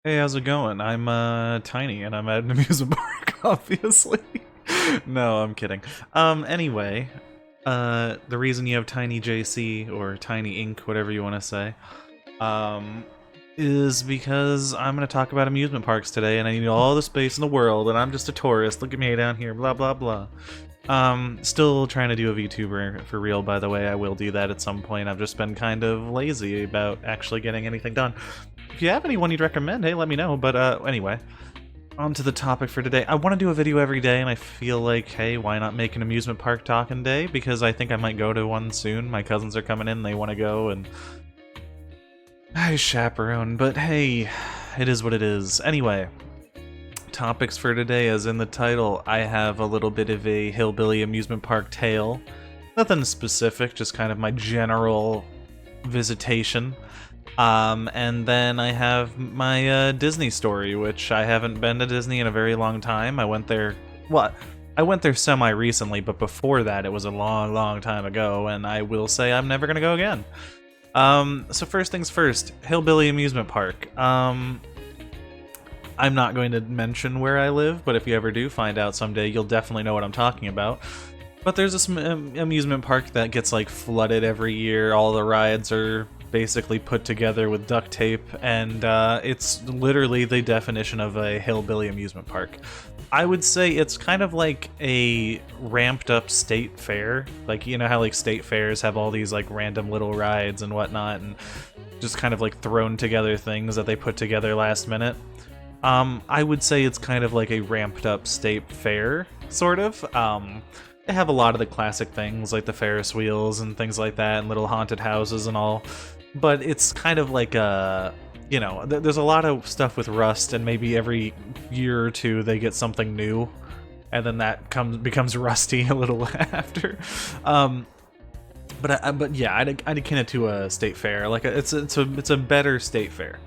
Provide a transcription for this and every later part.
Hey, how's it going? I'm Tiny and I'm at an amusement park, obviously. No, I'm kidding. Anyway, the reason you have Tiny JC or Tiny Inc, whatever you want to say, um, is because I'm gonna talk about amusement parks today and I need all the space in the world and I'm just a tourist. Look at me down here, blah blah blah. Still trying to do a VTuber for real, by the way. I will do that at some point. I've just been kind of lazy about actually getting anything done. If you have anyone you'd recommend, hey, let me know. But anyway, on to the topic for today. I want to do a video every day, and I feel like, hey, why not make an amusement park talking day? Because I think I might go to one soon. My cousins are coming in, they want to go, and I chaperone. But hey, it is what it is. Anyway, topics for today, as in the title, I have a little bit of a hillbilly amusement park tale. Nothing specific, just kind of my general visitation. And then I have my Disney story, which I haven't been to Disney in a very long time. I went there, well, I went there semi-recently, but before that it was a long, long time ago, and I will say I'm never gonna go again. So first things first, Hillbilly Amusement Park. I'm not going to mention where I live, but if you ever do find out someday, you'll definitely know what I'm talking about. But there's this amusement park that gets like flooded every year. All the rides are basically put together with duct tape, and it's literally the definition of a hillbilly amusement park. I would say it's kind of like a ramped up state fair. Like, you know how like state fairs have all these like random little rides and whatnot, and just kind of like thrown together things that they put together last minute. I would say it's kind of like a ramped up state fair, sort of. They have a lot of the classic things like the Ferris wheels and things like that, and little haunted houses and all. But it's kind of like a, you know, there's a lot of stuff with rust, and maybe every year or two they get something new, and then that becomes rusty a little after. But yeah, I'd akin it to a state fair. Like it's a better state fair.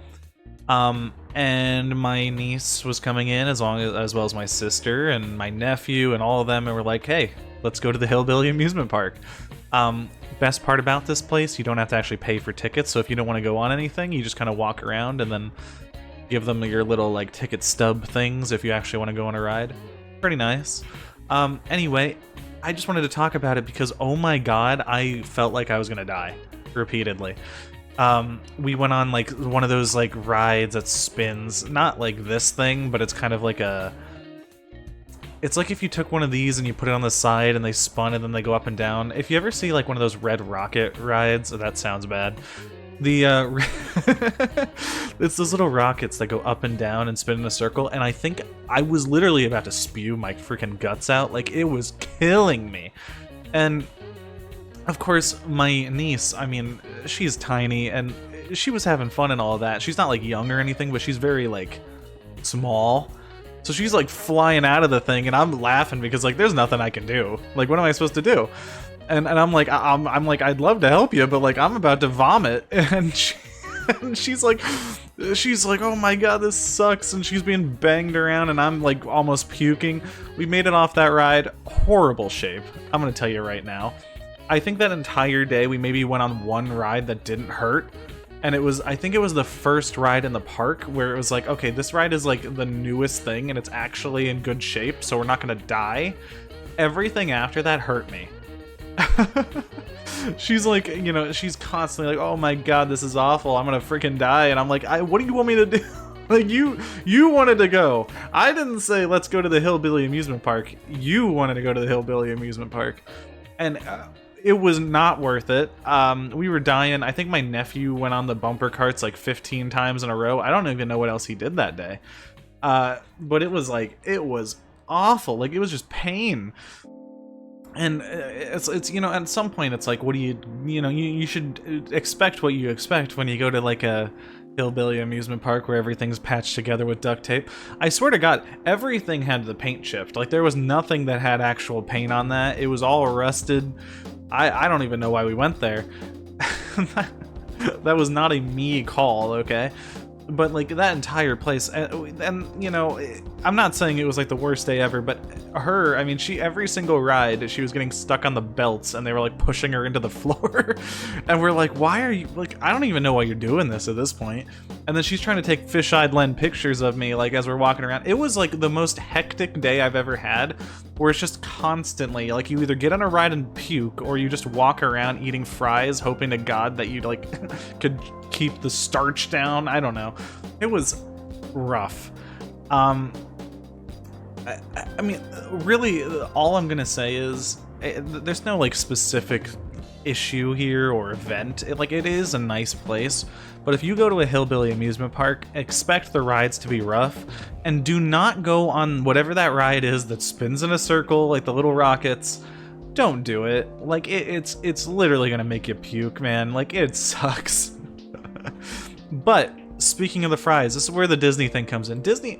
And my niece was coming in as well as my sister and my nephew and all of them, and we're like, hey, let's go to the Hillbilly Amusement Park. Best part about this place, you don't have to actually pay for tickets, so if you don't want to go on anything, you just kind of walk around and then give them your little like ticket stub things if you actually want to go on a ride. Pretty nice. Anyway, I just wanted to talk about it because, oh my god, I felt like I was gonna die repeatedly. We went on like one of those like rides that spins, not like this thing, but it's kind of like it's like if you took one of these and you put it on the side and they spun and then they go up and down. If you ever see like one of those red rocket rides, that sounds bad. The it's those little rockets that go up and down and spin in a circle, and I think I was literally about to spew my freaking guts out. Like, it was killing me. And of course, my niece, I mean, she's tiny, and she was having fun and all that. She's not, like, young or anything, but she's very, like, small. So she's, like, flying out of the thing, and I'm laughing because, like, there's nothing I can do. Like, what am I supposed to do? And I'm like, I'm like, I'd love to help you, but, like, I'm about to vomit. And, and she's like, oh my god, this sucks. And she's being banged around, and I'm, like, almost puking. We made it off that ride. Horrible shape. I'm gonna tell you right now. I think that entire day we maybe went on one ride that didn't hurt, and I think it was the first ride in the park where it was like, okay, this ride is like the newest thing and it's actually in good shape, so we're not gonna die. Everything after that hurt me. She's like, you know, she's constantly like, oh my god, this is awful, I'm gonna freaking die, and I'm like, what do you want me to do? Like, you wanted to go. I didn't say let's go to the Hillbilly Amusement Park. You wanted to go to the Hillbilly Amusement Park. And it was not worth it. We were dying. I think my nephew went on the bumper carts like 15 times in a row. I don't even know what else he did that day. But it was like, it was awful. Like, it was just pain. And it's you know, at some point it's like, what do you know, you should expect what you expect when you go to like a hillbilly amusement park where everything's patched together with duct tape. I swear to god, everything had the paint chipped. Like, there was nothing that had actual paint on that. It was all rusted. I don't even know why we went there. That was not a me call, okay? But like, that entire place, and you know, I'm not saying it was like the worst day ever, but her, I mean, every single ride she was getting stuck on the belts, and they were like pushing her into the floor. And we're like, why are you, like, I don't even know why you're doing this at this point. And then she's trying to take fisheye lens pictures of me, like, as we're walking around. It was, like, the most hectic day I've ever had, where it's just constantly, like, you either get on a ride and puke, or you just walk around eating fries, hoping to God that you, like, could keep the starch down. I don't know. It was rough. I mean, really, all I'm gonna say is, there's no, like, specific issue here or event. It is a nice place, but if you go to a Hillbilly amusement park, expect the rides to be rough, and do not go on whatever that ride is that spins in a circle, like the little rockets. Don't do it. Like, it's literally gonna make you puke, man. Like, it sucks. But speaking of the fries, this is where the Disney thing comes in. Disney,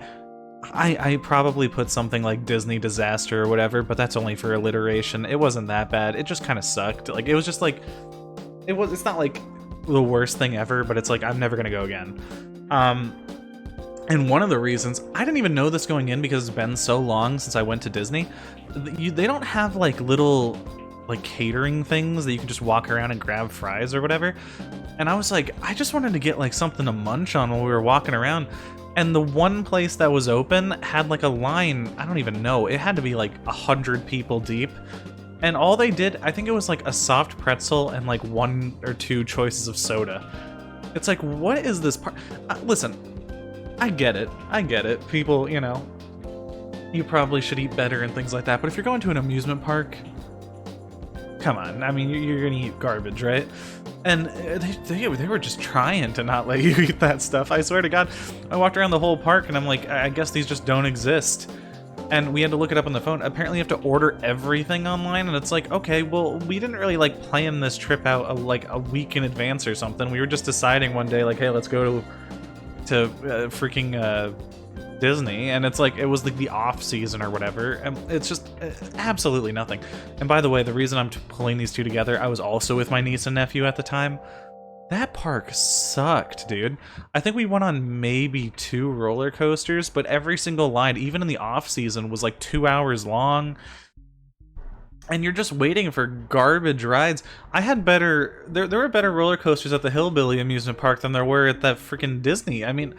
I probably put something like Disney disaster or whatever, but that's only for alliteration. It wasn't that bad. It just kind of sucked. Like, it was just like, it's not like the worst thing ever, but it's like, I'm never gonna go again. And one of the reasons, I didn't even know this going in because it's been so long since I went to Disney. They don't have like little like catering things that you can just walk around and grab fries or whatever. And I was like, I just wanted to get like something to munch on while we were walking around. And the one place that was open had like a line, I don't even know, it had to be like 100 people deep. And all they did, I think it was like a soft pretzel and like 1 or 2 choices of soda. It's like, what is this part? Listen, I get it. People, you know, you probably should eat better and things like that. But if you're going to an amusement park, come on. I mean, you're gonna eat garbage, right? And they were just trying to not let you eat that stuff. I swear to God, I walked around the whole park and I'm like, I guess these just don't exist. And we had to look it up on the phone. Apparently you have to order everything online, and it's like, okay, well, we didn't really like plan this trip out like a week in advance or something. We were just deciding one day, like, hey, let's go to freaking Disney, and it's like, it was like the off season or whatever, and it's just absolutely nothing. And by the way, the reason I'm pulling these two together, I was also with my niece and nephew at the time. That park sucked, dude. I think we went on maybe 2 roller coasters, but every single line, even in the off season, was like 2 hours long. And you're just waiting for garbage rides. I had better, there were better roller coasters at the Hillbilly amusement park than there were at that freaking Disney. I mean,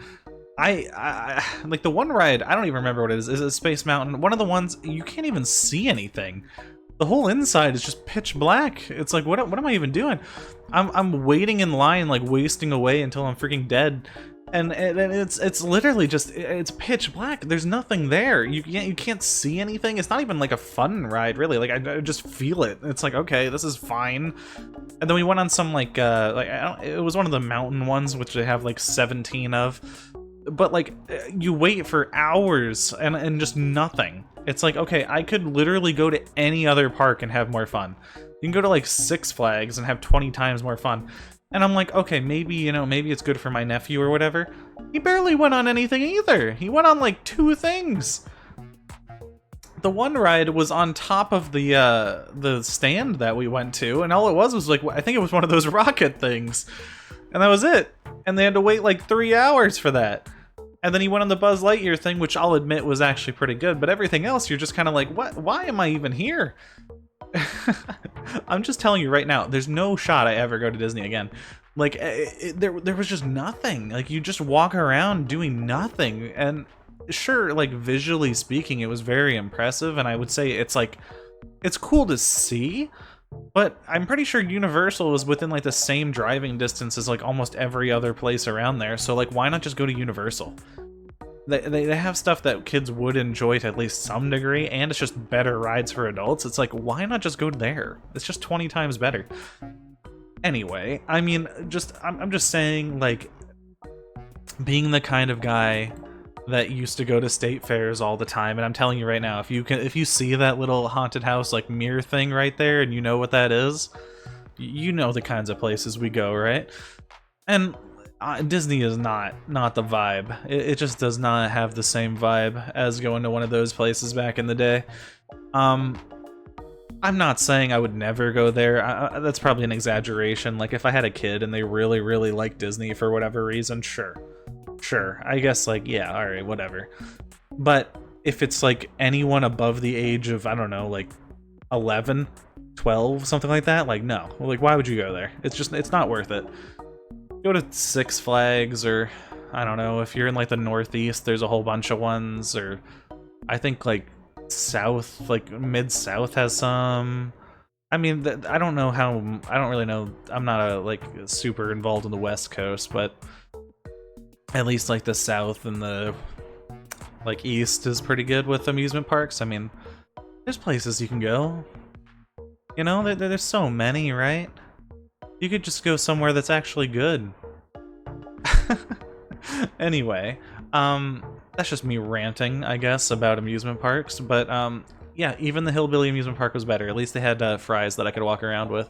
I like the one ride, I don't even remember what it is it Space Mountain? One of the ones, you can't even see anything. The whole inside is just pitch black. It's like, what am I even doing? I'm waiting in line, like wasting away until I'm freaking dead. And it's literally just, it's pitch black. There's nothing there. You can't see anything. It's not even like a fun ride, really. Like, I just feel it. It's like, okay, this is fine. And then we went on some like it was one of the mountain ones, which they have like 17 of. But like, you wait for hours and just nothing. It's like, okay, I could literally go to any other park and have more fun. You can go to like Six Flags and have 20 times more fun. And I'm like, okay, maybe, you know, maybe it's good for my nephew or whatever. He barely went on anything either. He went on like 2 things. The one ride was on top of the stand that we went to, and all it was like, I think it was one of those rocket things. And that was it. And they had to wait like 3 hours for that. And then he went on the Buzz Lightyear thing, which I'll admit was actually pretty good, but everything else, you're just kind of like, what? Why am I even here? I'm just telling you right now, there's no shot I ever go to Disney again. Like, there was just nothing. Like, you just walk around doing nothing. And sure, like, visually speaking, it was very impressive, and I would say it's like, it's cool to see, but I'm pretty sure Universal is within like the same driving distance as like almost every other place around there. So like, why not just go to Universal? They have stuff that kids would enjoy to at least some degree, and it's just better rides for adults. It's like, why not just go there? It's just 20 times better. Anyway, I mean, I'm just saying, like, being the kind of guy that used to go to state fairs all the time, and I'm telling you right now, if you see that little haunted house like mirror thing right there, and you know what that is, you know the kinds of places we go, right? And Disney is not the vibe. It just does not have the same vibe as going to one of those places back in the day. I'm not saying I would never go there. That's probably an exaggeration. Like, if I had a kid and they really, really like Disney for whatever reason, sure. I guess, like, yeah, all right, whatever. But if it's like anyone above the age of, I don't know, like 11, 12, something like that, like, no. Like, why would you go there? It's not worth it. Go to Six Flags or I don't know, if you're in like the Northeast, there's a whole bunch of ones, or I think like South, like Mid-South has some. I mean, I don't know how, I don't really know, I'm not like super involved in the West Coast, but at least like the South and the like East is pretty good with amusement parks. I mean, there's places you can go. You know, there's so many, right? You could just go somewhere that's actually good. Anyway, that's just me ranting, I guess, about amusement parks, but yeah, even the Hillbilly amusement park was better. At least they had fries that I could walk around with.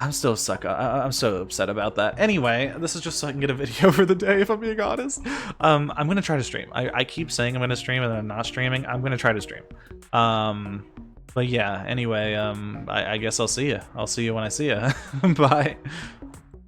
I'm so upset about that. Anyway, this is just so I can get a video for the day, if I'm being honest. I'm gonna try to stream. I keep saying I'm gonna stream and then I'm not streaming. I'm gonna try to stream. But yeah, anyway, I guess I'll see you. I'll see you when I see you. Bye.